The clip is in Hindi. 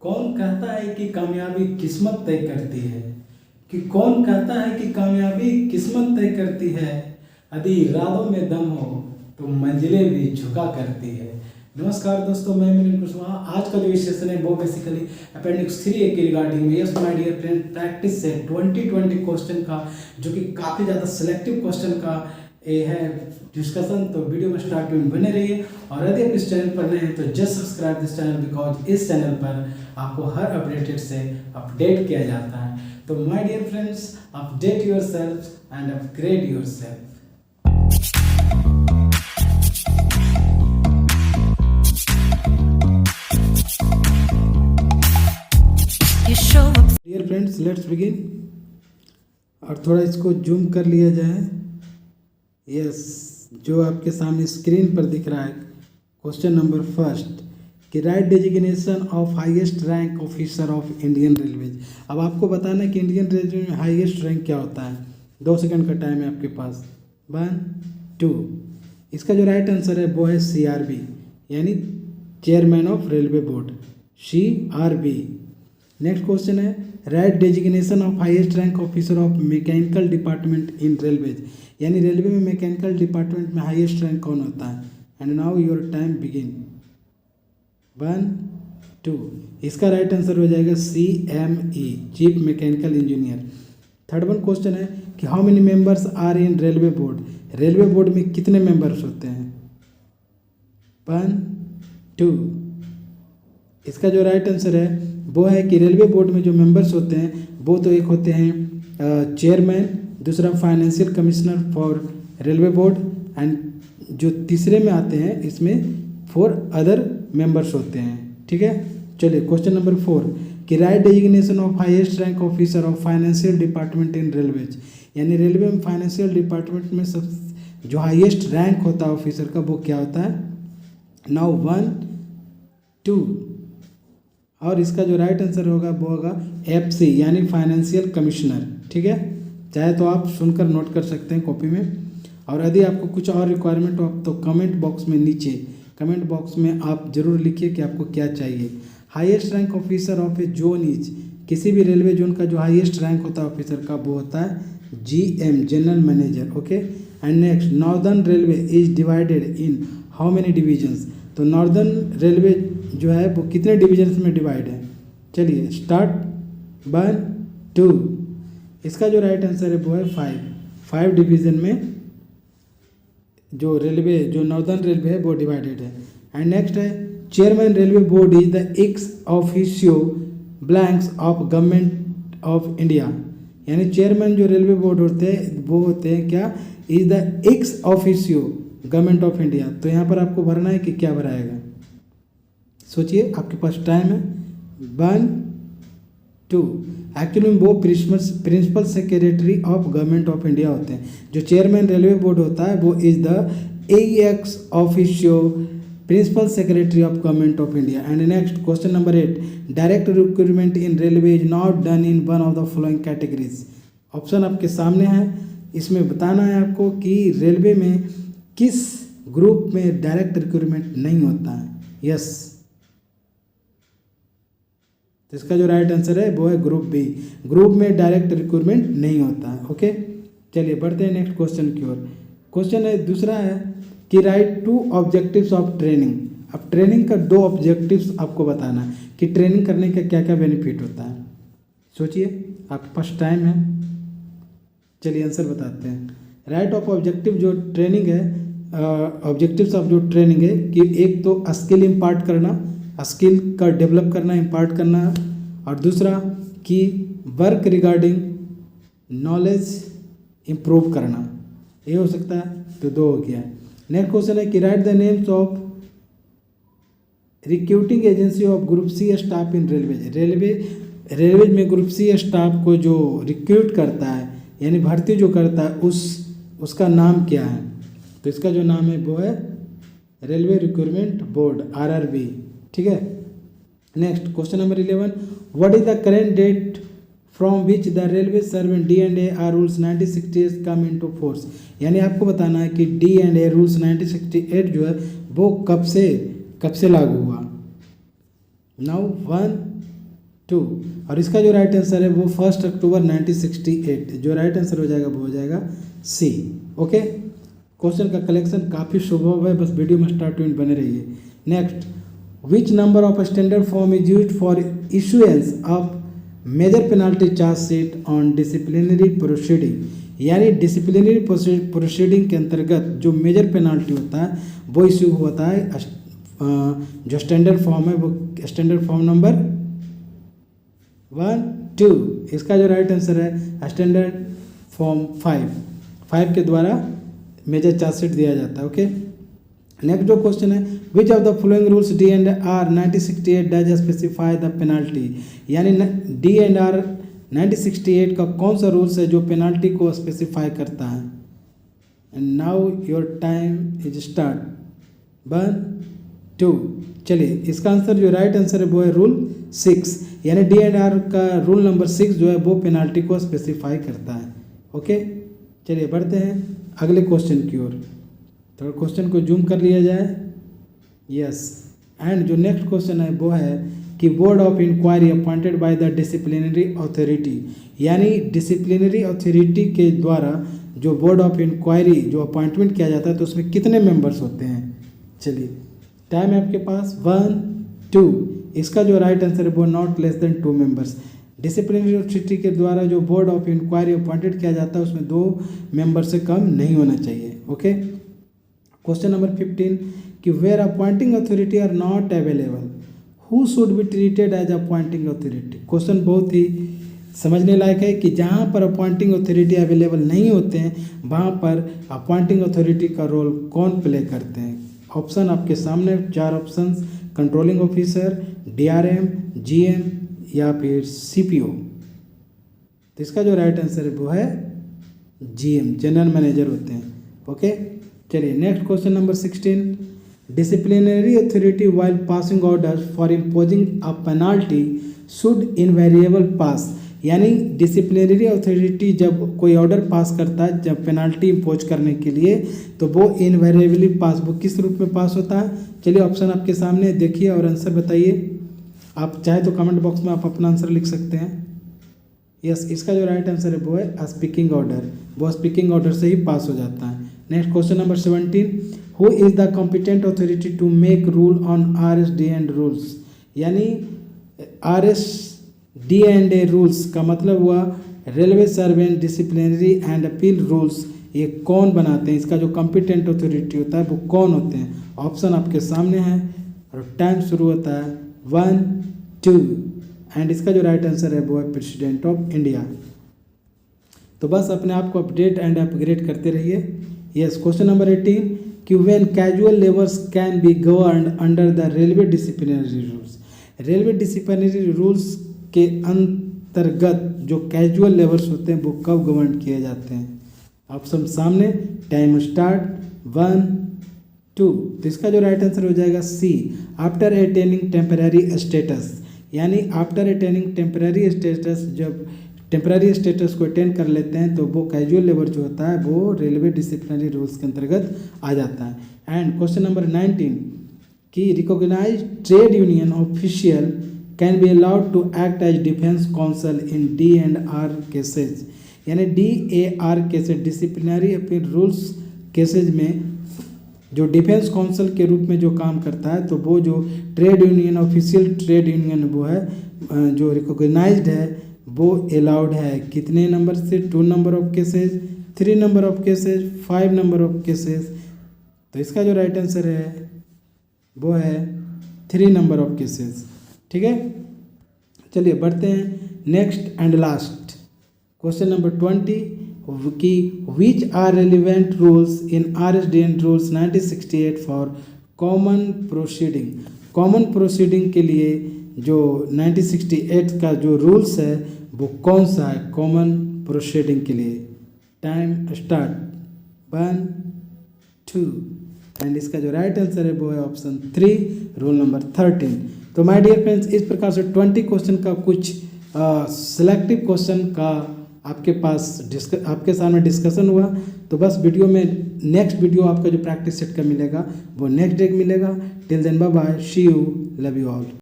कौन कहता है कि कामयाबी किस्मत तय करती है? कि कौन कहता है कि कामयाबी किस्मत तय करती है? यदि इरादों में दम हो तो मंजिलें भी झुका करती है। नमस्कार दोस्तों, मैं मिलिंद कुशवाहा। आज का जो सेशन है वो बेसिकली अपेंडिक्स 3A के रिगार्डिंग में। Yes my dear friend, practice से 2020 क्वेश्चन का, जो कि काफ़ी ज़्यादा सिलेक्टिव क्वेश्चन का ये है डिस्कशन। तो वीडियो में स्टार्ट में बने रहिए, और यदि आप इस चैनल पर नए हैं तो just subscribe this channel, because इस चैनल पर आपको हर अपडेटेड से अपडेट किया जाता है। तो my dear friends, update yourself and upgrade yourself. Dear friends, let's begin. और थोड़ा इसको जूम कर लिया जाए। यस, जो आपके सामने स्क्रीन पर दिख रहा है क्वेश्चन नंबर फर्स्ट कि right designation of highest rank officer of Indian railways. अब आपको बताना है कि इंडियन रेलवे में हाईएस्ट रैंक क्या होता है। 2 सेकंड का टाइम है आपके पास। 1 2। इसका जो राइट आंसर है वो है CRB, यानी chairman of railway board, CRB। Next question है right designation of highest rank officer of mechanical department in railways, यानी रेलवे में मैकेनिकल डिपार्टमेंट में हाईएस्ट रैंक कौन होता है। And now your time begin. 1 2। इसका राइट आंसर हो जाएगा CME, chief mechanical engineer. Third one question है कि how many members are in railway board. Railway board में कितने मेंबर्स होते हैं। 1 2। इसका जो राइट आंसर है वो है कि रेलवे बोर्ड में जो मेंबर्स होते हैं वो तो एक होते हैं चेयरमैन, दूसरा financial commissioner for railway board, and जो तीसरे में आते हैं इसमें 4 अदर मेंबर्स होते हैं। ठीक है, चलिए क्वेश्चन नंबर 4 कि right designation of highest rank officer of financial department in railways, यानी रेलवे में फाइनेंशियल डिपार्टमेंट में सब जो हाईएस्ट रैंक होता है ऑफिसर का वो क्या होता है। नाउ 1 2। और इसका जो राइट आंसर होगा वो होगा FC, यानी फाइनेंशियल कमिश्नर। ठीक है, चाहे तो आप सुनकर नोट कर सकते हैं कॉपी में, और यदि आपको कुछ और रिक्वायरमेंट हो तो कमेंट बॉक्स में नीचे कमेंट बॉक्स में आप जरूर लिखिए कि आपको क्या चाहिए। Highest rank officer of A zone is, किसी भी रेलवे जोन का जो हाईएस्ट रैंक होता है ऑफिसर का वो होता है GM, general manager. Okay, and next northern railway is divided in how many divisions. तो नॉर्दर्न रेलवे जो है वो कितने डिविजन्स में डिवाइड है। चलिए स्टार्ट। 1 2। इसका जो राइट आंसर है वो है 5 डिवीजन में जो रेलवे, जो नॉर्दर्न रेलवे है वो डिवाइडेड है। एंड नेक्स्ट है chairman railway board is the ex officio blanks of government of India, यानी चेयरमैन जो रेलवे बोर्ड होते हैं वो होते हैं क्या, is the ex officio government of India. तो यहाँ पर आपको भरना है कि क्या भराएगा, सोचिए, आपके पास टाइम है। 1 2। एक्चुअली में वो principal secretary of government of India होते हैं। जो चेयरमैन रेलवे बोर्ड होता है वो is the AX officio principal secretary of government of India. And next question number 8 direct recruitment in railway is not done in one of the following categories. Option आपके सामने है, इसमें बताना है आपको कि रेलवे में किस ग्रुप में डायरेक्ट रिक्रूटमेंट नहीं होता है। यस, तो इसका जो राइट आंसर है वो है ग्रुप B, ग्रुप में डायरेक्ट रिक्रूटमेंट नहीं होता है। ओके, चलिए बढ़ते हैं नेक्स्ट क्वेश्चन की ओर। क्वेश्चन है दूसरा है कि राइट 2 ऑब्जेक्टिव्स ऑफ ट्रेनिंग। अब ट्रेनिंग का 2 ऑब्जेक्टिव्स आपको बताना है कि ट्रेनिंग करने का क्या क्या बेनिफिट होता है। सोचिए, आपके पास टाइम है। चलिए आंसर बताते हैं। राइट ऑफ ऑब्जेक्टिव जो ट्रेनिंग है, ऑब्जेक्टिव्स ऑफ जो ट्रेनिंग है कि एक तो स्किल इम्पार्ट करना, स्किल का डेवलप करना, इम्पार्ट करना, और दूसरा कि वर्क रिगार्डिंग नॉलेज इम्प्रूव करना। ये हो सकता है, तो 2 हो गया। नेक्स्ट क्वेश्चन है कि right the names of recruiting agency of group C staff in railways. Railways में ग्रुप C स्टाफ को जो रिक्रूट करता है, यानी भर्ती जो करता है, उसका नाम क्या है। तो इसका जो नाम है वो है रेलवे रिक्रूटमेंट बोर्ड, RRB। ठीक है, next question number 11 what is the current date from which the railway servant D&A R rules 1968 come into force, यानी आपको बताना है कि D&A रूल्स 1968 जो है वो कब से लागू हुआ। नाउ 1 2। और इसका जो राइट आंसर है वो 1 अक्टूबर 1968, जो राइट आंसर हो जाएगा वो हो जाएगा सी। ओके, क्वेश्चन का कलेक्शन काफ़ी सुबह है, बस वीडियो में स्टार्ट टू एंड बने रहिए। Next, which number of standard form is used for issuance of major penalty chargesheet on disciplinary proceeding, यानी डिसिप्लिनरी प्रोसीडिंग के अंतर्गत जो मेजर पेनाल्टी होता है वो इशू होता है, जो स्टैंडर्ड फॉर्म है वो स्टैंडर्ड फॉर्म नंबर 1, 2। इसका जो राइट आंसर है स्टैंडर्ड फॉर्म 5 के द्वारा मेजर चार्जशीट दिया जाता है। ओके, नेक्स्ट जो क्वेश्चन है, which of the following rules D and R 1968 does specify the penalty, यानी डी एंड आर 1968 का कौन सा रूल्स है जो पेनाल्टी को स्पेसिफाई करता है। And now your time is start, 1, 2। चलिए, इसका आंसर जो राइट आंसर है वो है रूल 6, यानी डी एंड आर का रूल नंबर 6 जो है वो पेनाल्टी को स्पेसिफाई करता है। ओके, चलिए बढ़ते हैं अगले क्वेश्चन की ओर। थोड़ा क्वेश्चन को जूम कर लिया जाए। यस, एंड जो नेक्स्ट क्वेश्चन है वो है कि board of inquiry appointed by the disciplinary authority, यानी डिसिप्लिनरी अथॉरिटी के द्वारा जो बोर्ड ऑफ इंक्वायरी जो अपॉइंटमेंट किया जाता है तो उसमें कितने मेंबर्स होते हैं। चलिए, टाइम है आपके पास, 1, 2। इसका जो राइट आंसर है वो not less than 2 members. Disciplinary authority के द्वारा जो बोर्ड ऑफ इंक्वायरी अपॉइंटेड किया जाता है उसमें 2 मेंबर से कम नहीं होना चाहिए। ओके, क्वेश्चन नंबर 15 कि where appointing authority are not available who should be treated as appointing authority. Question बहुत ही समझने लायक है कि जहाँ पर अपॉइंटिंग अथॉरिटी अवेलेबल नहीं होते हैं वहाँ पर अपॉइंटिंग अथॉरिटी का रोल कौन प्ले करते हैं। ऑप्शन आपके सामने 4 options, controlling officer, DRM, GM या फिर सीपीओ। तो इसका जो राइट आंसर है वो है जीएम, जनरल मैनेजर होते हैं। ओके, चलिए next question number 16, disciplinary authority while passing orders for imposing a penalty should invariable pass, यानी डिसिप्लिनरी अथॉरिटी जब कोई ऑर्डर पास करता है जब पेनाल्टी इम्पोज करने के लिए तो वो इनवेरिएबली पास, वो किस रूप में पास होता है। चलिए ऑप्शन आपके सामने देखिए और आंसर बताइए। आप चाहे तो कमेंट बॉक्स में आप अपना आंसर लिख सकते हैं। यस, इसका जो राइट आंसर है वो है स्पीकिंग ऑर्डर, वो स्पीकिंग ऑर्डर से ही पास हो जाता है। Next question number 17, who is the competent authority to make rule on RSD and rules, यानी RSD एंड रूल्स का मतलब हुआ railway servant disciplinary and appeal rules, ये कौन बनाते हैं, इसका जो कॉम्पिटेंट अथॉरिटी होता है वो कौन होते हैं। ऑप्शन आपके सामने है और टाइम शुरू होता है 1, 2 एंड इसका जो राइट आंसर है वो है प्रेसिडेंट ऑफ इंडिया। तो बस अपने आप को अपडेट एंड अपग्रेड करते रहिए। यस, क्वेश्चन नंबर 18 कि when casual labours can be governed under the railway disciplinary rules, railway disciplinary rules के अंतर्गत जो कैजुअल लेबर्स होते हैं वो कब गवर्न किए जाते हैं। ऑप्शन सामने, टाइम स्टार्ट, 1, 2। तो इसका जो राइट आंसर हो जाएगा सी, आफ्टर अटेनिंग टेम्पररी स्टेटस, यानी आफ्टर अटेनिंग टेम्पररी स्टेटस, जब टेम्पररी स्टेटस को अटेंड कर लेते हैं तो वो कैजुअल लेबर जो होता है वो रेलवे डिसिप्लिनरी रूल्स के अंतर्गत आ जाता है। एंड क्वेश्चन नंबर 19 कि recognise trade union official can be allowed to act as defence counsel in D&R cases, यानी DAR cases disciplinary appeal rules cases में जो डिफेंस काउंसिल के रूप में जो काम करता है तो वो जो trade union official trade union वो है जो रिकॉग्नाइज्ड है वो अलाउड है कितने नंबर से, 2 number of cases, 3 number of cases, 5 number of cases. तो इसका जो राइट आंसर है वो है 3 नंबर ऑफ केसेज। ठीक है, चलिए बढ़ते हैं next and last question number 20 कि which are relevant rules in RSD and rules 1968 for common proceeding. Common proceeding के लिए जो 1968 का जो रूल्स है वो कौन सा है कॉमन प्रोसीडिंग के लिए। टाइम स्टार्ट, 1, 2 एंड इसका जो राइट आंसर है वो है ऑप्शन 3, रूल नंबर 13। तो माय डियर फ्रेंड्स, इस प्रकार से 20 क्वेश्चन का कुछ सिलेक्टिव क्वेश्चन का आपके सामने डिस्कशन हुआ। तो बस वीडियो में नेक्स्ट वीडियो आपका जो प्रैक्टिस सेट का मिलेगा वो नेक्स्ट डे मिलेगा। Till then bye bye, see you, love you all.